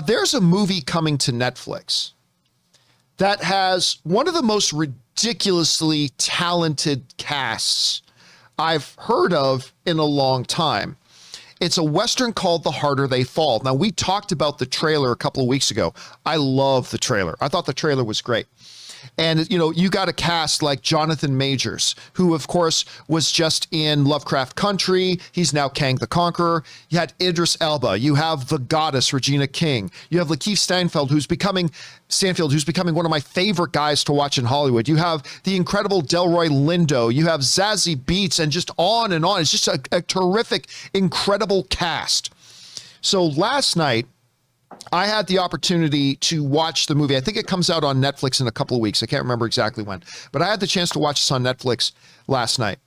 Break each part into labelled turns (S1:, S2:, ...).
S1: There's a movie coming to Netflix that has one of the most ridiculously talented casts I've heard of in a long time. It's a Western called The Harder They Fall. Now, we talked about the trailer a couple of weeks ago. I love the trailer. I thought the trailer was great. And, you know, you got a cast like Jonathan Majors, who, of course, was just in Lovecraft Country. He's now Kang the Conqueror. You had Idris Elba. You have the goddess, Regina King. You have Lakeith Stanfield, who's becoming one of my favorite guys to watch in Hollywood. You have the incredible Delroy Lindo. You have Zazie Beetz, and just on and on. It's just a terrific, incredible cast. So last night, I had the opportunity to watch the movie. I think it comes out on Netflix in a couple of weeks. I can't remember exactly when, but I had the chance to watch this on Netflix last night.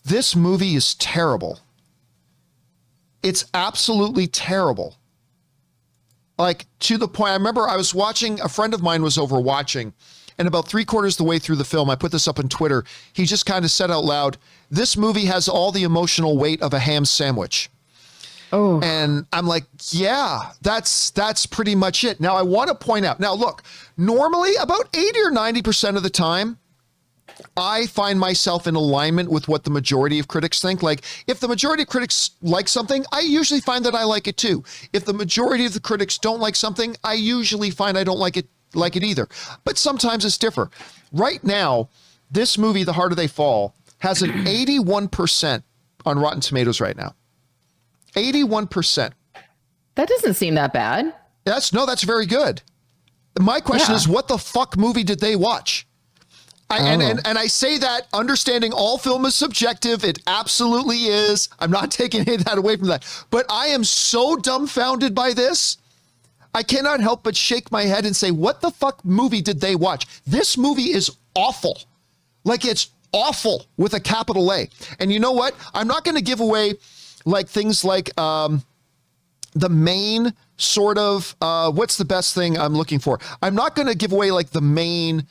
S1: This movie is terrible. It's absolutely terrible. Like, to the point, I remember I was watching, a friend of mine was over watching, and about 3/4 of the way through the film, I put this up on Twitter, he just kind of said out loud, "This movie has all the emotional weight of a ham sandwich."
S2: Oh.
S1: And I'm like, yeah, that's pretty much it. Now, I want to point out, now look, normally about 80 or 90% of the time, I find myself in alignment with what the majority of critics think. Like, if the majority of critics like something, I usually find that I like it too. If the majority of the critics don't like something, I usually find I don't like it either. But sometimes it's different. Right now, this movie, The Harder They Fall, has an 81% on Rotten Tomatoes right now. 81%.
S2: That doesn't seem that bad.
S1: That's very good. My question is, what the fuck movie did they watch? And I say that understanding all film is subjective. It absolutely is. I'm not taking any of that away from that. But I am so dumbfounded by this. I cannot help but shake my head and say, what the fuck movie did they watch? This movie is awful. Like, it's awful with a capital A. And you know what? I'm not going to give away like things like the main sort of, what's the best thing I'm looking for? I'm not going to give away like the main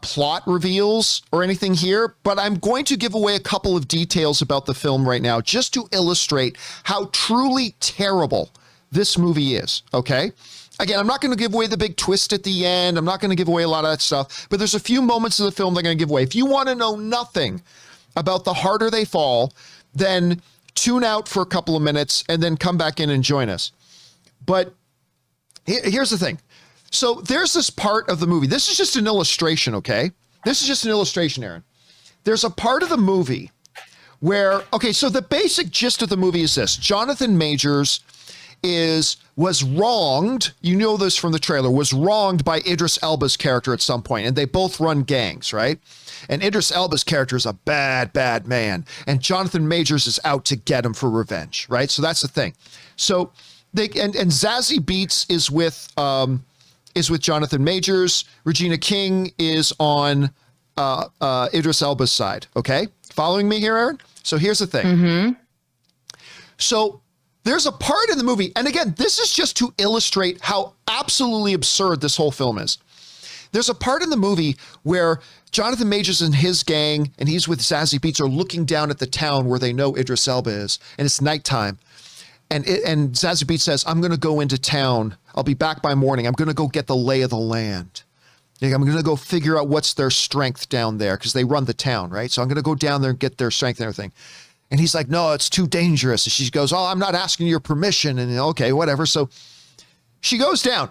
S1: plot reveals or anything here, but I'm going to give away a couple of details about the film right now, just to illustrate how truly terrible this movie is, okay? Again, I'm not going to give away the big twist at the end. I'm not going to give away a lot of that stuff, but there's a few moments of the film they're going to give away. If you want to know nothing about The Harder They Fall, then tune out for a couple of minutes and then come back in and join us. But here's the thing. So there's this part of the movie. This is just an illustration, okay? This is just an illustration, Aaron. There's a part of the movie where, okay, so the basic gist of the movie is this. Jonathan Majors was wronged, you know this from the trailer, was wronged by Idris Elba's character at some point, and they both run gangs, right? And Idris Elba's character is a bad, bad man, and Jonathan Majors is out to get him for revenge, right? So that's the thing. So they and Zazie Beetz is with Jonathan Majors. Regina King is on Idris Elba's side. Okay, following me here, Aaron? So here's the thing.
S2: Mm-hmm.
S1: So there's a part in the movie, and again, this is just to illustrate how absolutely absurd this whole film is. There's a part in the movie where Jonathan Majors and his gang, and he's with Zazie Beetz, are looking down at the town where they know Idris Elba is, and it's nighttime. And Zazie Beetz says, "I'm going to go into town. I'll be back by morning. I'm going to go get the lay of the land. I'm going to go figure out what's their strength down there, because they run the town, right? So I'm going to go down there and get their strength and everything." And he's like, "No, it's too dangerous." And she goes, "Oh, I'm not asking your permission." And okay, whatever. So she goes down.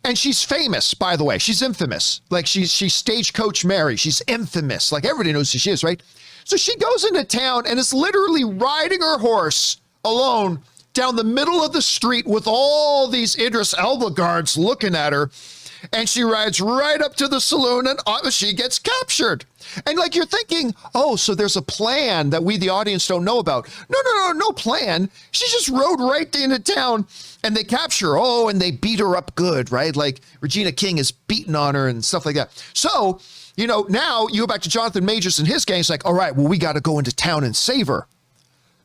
S1: And she's famous, by the way. She's infamous. Like, she's Stagecoach Mary. She's infamous. Like, everybody knows who she is, right? So she goes into town and is literally riding her horse alone down the middle of the street with all these Idris Elba guards looking at her. And she rides right up to the saloon, and she gets captured. And like, you're thinking, oh, so there's a plan that we, the audience, don't know about. No plan. She just rode right into town, and they capture her. Oh, and they beat her up good, right? Like, Regina King is beating on her and stuff like that. So, you know, now you go back to Jonathan Majors and his gang. It's like, all right, well, we got to go into town and save her.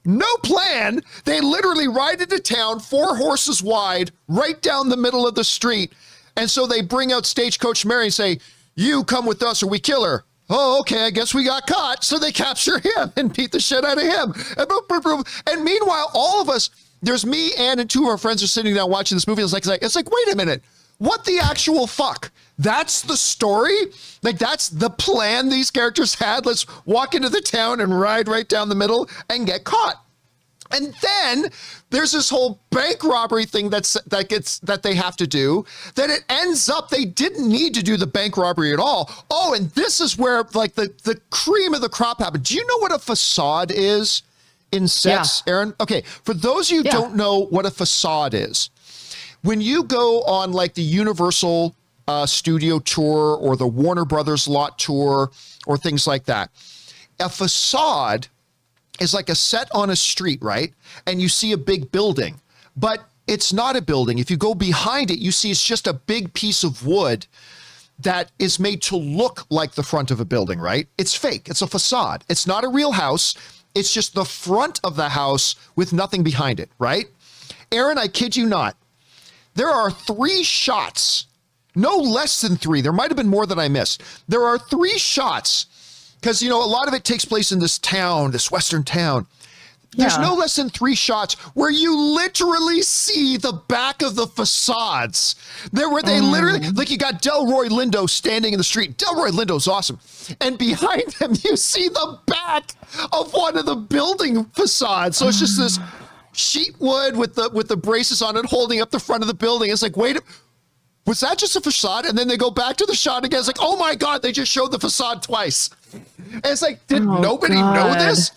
S1: No plan. They literally ride into town, 4 horses wide, right down the middle of the street. And so they bring out Stagecoach Mary and say, "You come with us or we kill her." oh, okay, I guess we got caught. So they capture him and beat the shit out of him. And, boom, boom, boom. And meanwhile, all of us, there's me, Ann, and two of our friends are sitting down watching this movie. It's like, wait a minute. What the actual fuck? That's the story? Like, that's the plan these characters had? Let's walk into the town and ride right down the middle and get caught. And then there's this whole bank robbery thing that they have to do, that it ends up they didn't need to do the bank robbery at all. Oh, and this is where like the cream of the crop happened. Do you know what a facade is in sets, Aaron? Okay, for those of you who don't know what a facade is, when you go on like the Universal studio tour or the Warner Brothers lot tour or things like that, a facade is like a set on a street, right? And you see a big building, but it's not a building. If you go behind it, you see it's just a big piece of wood that is made to look like the front of a building, right? It's fake. It's a facade. It's not a real house. It's just the front of the house with nothing behind it, right? Aaron, I kid you not. There are 3 shots, no less than 3. There might have been more that I missed. There are 3 shots because, you know, a lot of it takes place in this town, this Western town. There's no less than 3 shots where you literally see the back of the facades. There where they literally, like you got Delroy Lindo standing in the street. Delroy Lindo's awesome. And behind him, you see the back of one of the building facades. So it's just this sheet wood with the braces on it holding up the front of the building. It's like, wait, was that just a facade? And then they go back to the shot again. It's like, oh my God, they just showed the facade twice. And it's like, did nobody know this?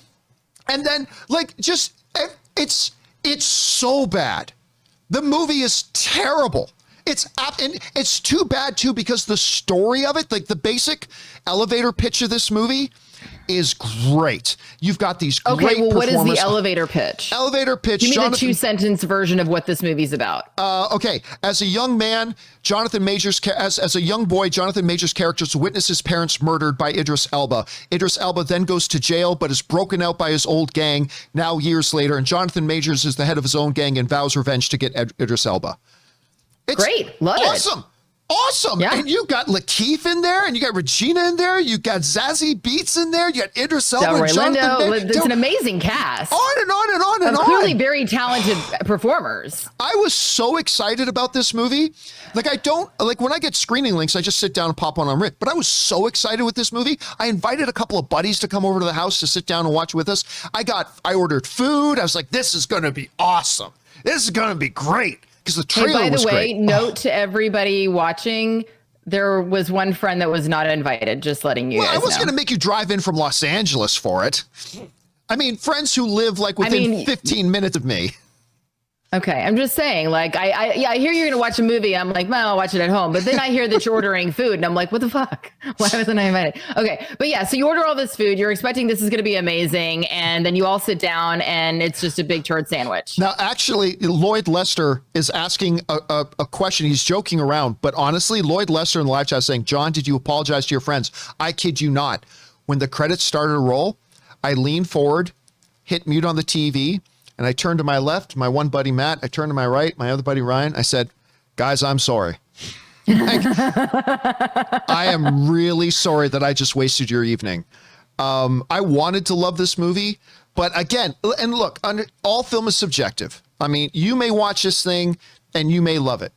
S1: And then like, just, it's so bad. The movie is terrible. And it's too bad too, because the story of it, like the basic elevator pitch of this movie is great. You've got these great performers.
S2: What is the elevator pitch?
S1: Elevator pitch.
S2: Give me the 2-sentence version of what this movie's about.
S1: Okay. As a young man, Jonathan Majors, as a young boy, Jonathan Majors' character witnesses his parents murdered by Idris Elba. Idris Elba then goes to jail, but is broken out by his old gang now years later. And Jonathan Majors is the head of his own gang and vows revenge to get Idris Elba. It's
S2: great. Love
S1: awesome.
S2: it.
S1: Awesome. Yeah. And you got Lakeith in there, and you got Regina in there. You got Zazie Beetz in there. You got Idris Elba.
S2: Delroy Lindo. It's an amazing cast.
S1: On and on and on and on.
S2: Clearly very talented performers.
S1: I was so excited about this movie. Like when I get screening links, I just sit down and pop one on Rick. But I was so excited with this movie. I invited a couple of buddies to come over to the house to sit down and watch with us. I ordered food. I was like, this is going to be awesome. This is going to be great. Because the trailer was great.
S2: By the way, note to everybody watching, there was one friend that was not invited, just letting you guys know.
S1: I was going to make you drive in from Los Angeles for it. I mean, friends who live like within 15 minutes of me.
S2: Okay, I'm just saying, like, I hear you're gonna watch a movie. I'm like, well, I'll watch it at home. But then I hear that you're ordering food, and I'm like, what the fuck? Why wasn't I invited? Okay, but yeah, so you order all this food. You're expecting this is gonna be amazing, and then you all sit down, and it's just a big turd sandwich.
S1: Now, actually, Lloyd Lester is asking a question. He's joking around, but honestly, Lloyd Lester in the live chat is saying, John, did you apologize to your friends? I kid you not. When the credits started to roll, I leaned forward, hit mute on the TV. And I turned to my left, my one buddy, Matt. I turned to my right, my other buddy, Ryan. I said, guys, I'm sorry. I am really sorry that I just wasted your evening. I wanted to love this movie, but again, and look, all film is subjective. I mean, you may watch this thing and you may love it.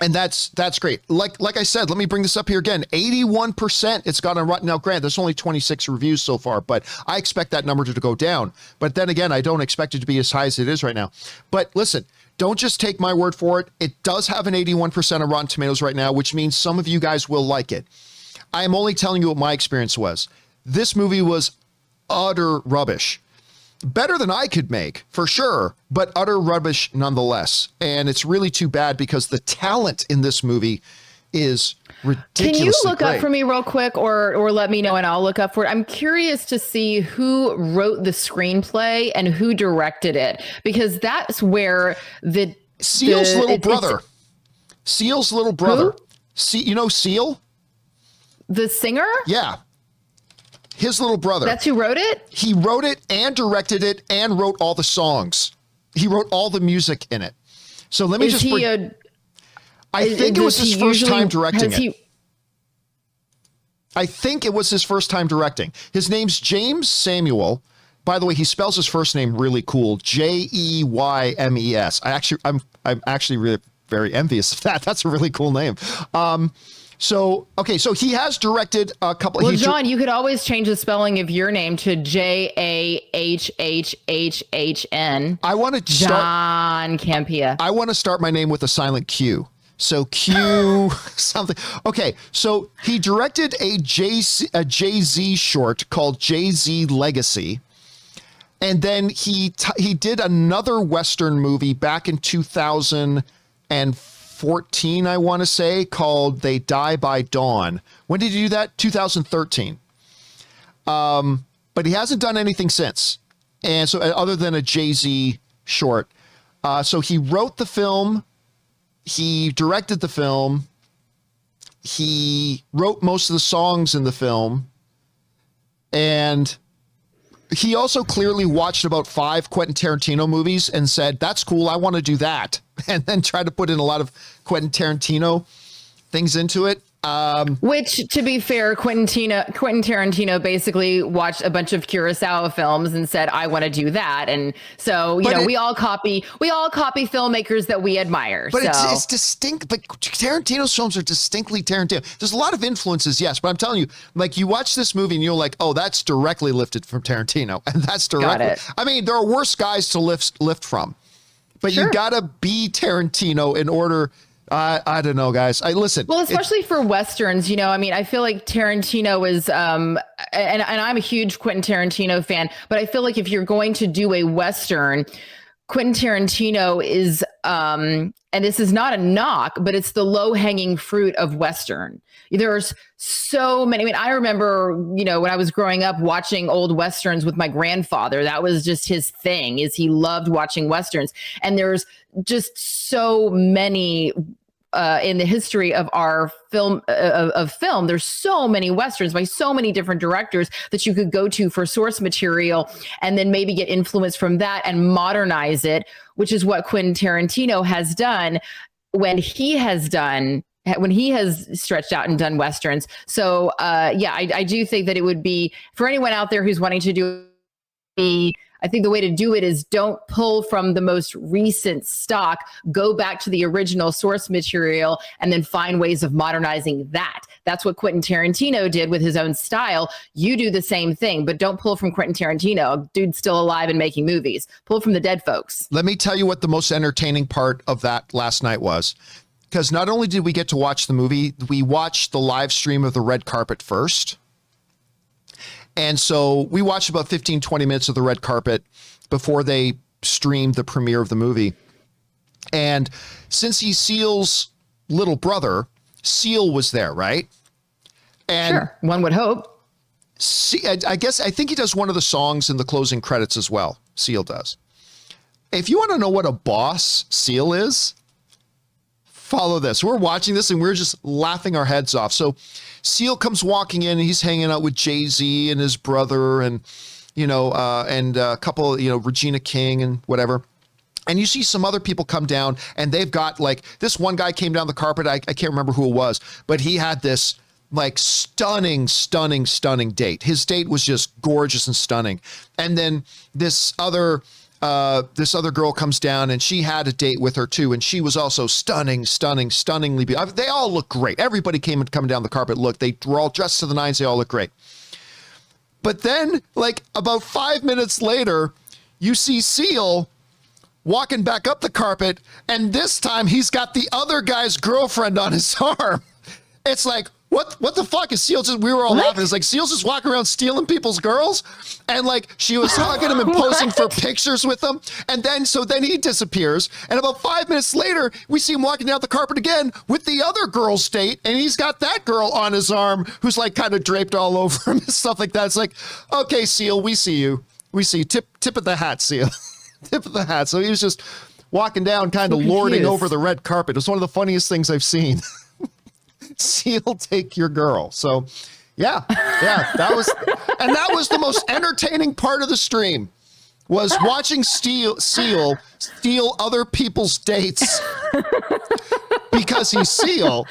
S1: And that's great. Like I said, let me bring this up here again. 81% it's got on Rotten. Now, granted, there's only 26 reviews so far, but I expect that number to go down. But then again, I don't expect it to be as high as it is right now. But listen, don't just take my word for it. It does have an 81% on Rotten Tomatoes right now, which means some of you guys will like it. I am only telling you what my experience was. This movie was utter rubbish. Better than I could make, for sure, but utter rubbish nonetheless. And it's really too bad because the talent in this movie is ridiculously
S2: Can you look
S1: great.
S2: up for me real quick or let me know and I'll look up for it? I'm curious to see who wrote the screenplay and who directed it, because that's where
S1: Seal's little brother. Seal's lither brother. You know Seal?
S2: The singer?
S1: Yeah. His little brother.
S2: That's who wrote it?
S1: He wrote it and directed it and wrote all the songs. He wrote all the music in it. So let me I think it was his first time directing it. I think it was his first time directing. His name's James Samuel. By the way, he spells his first name really cool, Jeymes. I'm actually really very envious of that. That's a really cool name. So he has directed a couple.
S2: Well, John, you could always change the spelling of your name to Jahhhn.
S1: I want to start
S2: John Campea.
S1: I want to start my name with a silent Q. So Q something. Okay, so he directed a Jay-Z short called Jay-Z Legacy. And then he did another Western movie back in 2014, I want to say, called They Die by Dawn. When did he do that? 2013. But he hasn't done anything since. And so other than a Jay-Z short. So he wrote the film. He directed the film. He wrote most of the songs in the film. And he also clearly watched about 5 Quentin Tarantino movies and said, that's cool, I want to do that. And then tried to put in a lot of Quentin Tarantino things into it.
S2: Which, to be fair, Quentin Tarantino basically watched a bunch of Kurosawa films and said, I want to do that. And so, we all copy filmmakers that we admire.
S1: But it's distinct. But Tarantino's films are distinctly Tarantino. There's a lot of influences, yes. But I'm telling you, like, you watch this movie and you're like, oh, that's directly lifted from Tarantino. And that's directly.
S2: Got it.
S1: I mean, there are worse guys to lift from. But sure. You got to be Tarantino in order. I don't know, guys. Listen.
S2: Well, especially for Westerns, I feel like Tarantino is, and I'm a huge Quentin Tarantino fan, but I feel like if you're going to do a Western, Quentin Tarantino is, and this is not a knock, but it's the low hanging fruit of Western. There's so many. I mean, I remember, when I was growing up watching old Westerns with my grandfather, that was just his thing, is he loved watching Westerns. And there's just so many in the history of our film, there's so many Westerns by so many different directors that you could go to for source material and then maybe get influence from that and modernize it, which is what Quentin Tarantino has done when he has stretched out and done Westerns. So I do think that it would be, for anyone out there who's wanting to do I think the way to do it is don't pull from the most recent stock, go back to the original source material, and then find ways of modernizing that. That's what Quentin Tarantino did with his own style. You do the same thing, but don't pull from Quentin Tarantino. Dude's still alive and making movies. Pull from the dead folks.
S1: Let me tell you what the most entertaining part of that last night was. Because not only did we get to watch the movie, we watched the live stream of the red carpet first. And so we watched about 15, 20 minutes of the red carpet before they streamed the premiere of the movie. And since he's Seal's little brother, Seal was there, right? And
S2: sure, one would hope.
S1: I think he does one of the songs in the closing credits as well. Seal does. If you want to know what a boss Seal is, follow this. We're watching this and we're just laughing our heads off. So Seal comes walking in and he's hanging out with Jay-Z and his brother and, and a couple, Regina King and whatever. And you see some other people come down and they've got like this one guy came down the carpet. I can't remember who it was, but he had this like stunning date. His date was just gorgeous and stunning. And then this other girl comes down and she had a date with her too. And she was also stunningly beautiful. They all look great. Everybody coming down the carpet. Look, they were all dressed to the nines. They all look great. But then like about 5 minutes later, you see Seal walking back up the carpet. And this time he's got the other guy's girlfriend on his arm. It's like, what the fuck is Seal just, we were all laughing. It's like Seal's just walking around stealing people's girls. And like she was hugging him and posing for pictures with them. And then he disappears. And about 5 minutes later, we see him walking down the carpet again with the other girl's date. And he's got that girl on his arm who's like kind of draped all over him and stuff like that. It's like, okay, Seal, we see you. We see you. Tip of the hat, Seal. Tip of the hat. So he was just walking down, kind of lording over the red carpet. It was one of the funniest things I've seen. Seal, take your girl. So yeah, that was the most entertaining part of the stream, was watching Seal steal other people's dates because he's Seal.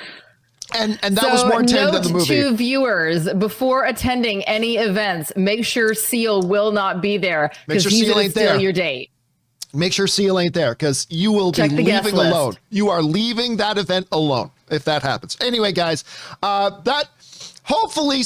S1: And that was more intended than the movie.
S2: To viewers, before attending any events, make sure Seal will not be there because he's going to steal your date.
S1: Make sure Seal ain't there because you will be leaving alone. You are leaving that event alone if that happens. Anyway, guys, hopefully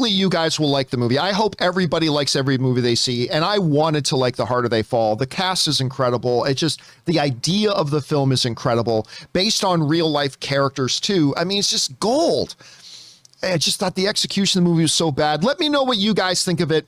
S1: you guys will like the movie. I hope everybody likes every movie they see, and I wanted to like The Harder They Fall. The cast is incredible. It's just the idea of the film is incredible, based on real life characters too. I mean, it's just gold. I just thought the execution of the movie was so bad. Let me know what you guys think of it